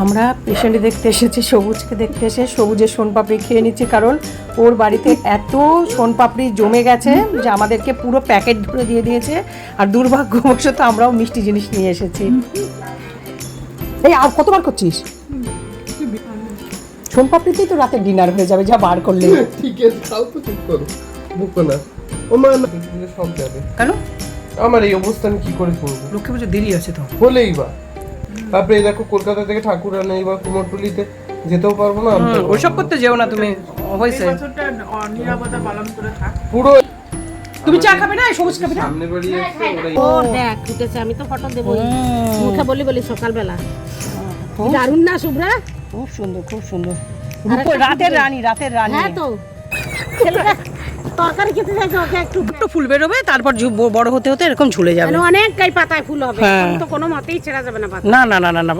আমরা পেশেন্ট দেখতে এসেছি, সবুজকে দেখতে এসে সবুজের সোনপাপড়ি খেয়ে নিচ্ছি, কারণ ওর বাড়িতে এত সোনপাপড়ি জমে গেছে যে আমাদেরকে পুরো প্যাকেট ধরে দিয়ে দিয়েছে। আর দুর্ভাগ্যবশত আমরাও মিষ্টি জিনিস নিয়ে এসেছি। এই আর কতবার করছিস? সোনপাপড়িতেই তো রাতে ডিনার হয়ে যাবে, যা বার করলে। ঠিক আছে, খাও তো, চুপ করো, বুকো না। ও মা না, সব যাবে। কেন? আমার এই অবস্থা আমি কি করে করবো? লক্ষ্মী পুজো দেরি আছে তো। বলেই বা, তারপরে এই দেখো কলকাতা থেকে ঠাকুর আনে, এবার কুমোরটুলিতে যেতেও পারবো না। ওইসব করতে যেও না তুমি, হয়েছে নিরাপত্তা পালন করে থাক। পুরো তুমি চা খাবে না? সবুজ খাবে না? সামনে বাড়ি এসে ওরাই ও দেখ উঠেছে, আমি তো ফটো দেবো মুখে বলি সকালবেলা। দারুণ না শুভ্রা? খুব সুন্দর, খুব সুন্দর। রাতের রানী, রাতের রানী। হ্যাঁ তো ছেলেটা তরকারি খেতে চাইছে, ওকে একটু একটু ফুল বেরোবে, তারপর বড় হতে হতে এরকম ঝুলে যাবে। অনেক গাই পাতায় ফুল হবে, হ্যাঁ। তো কোনো মতেই ছেড়া যাবে না পাতা। না না না না না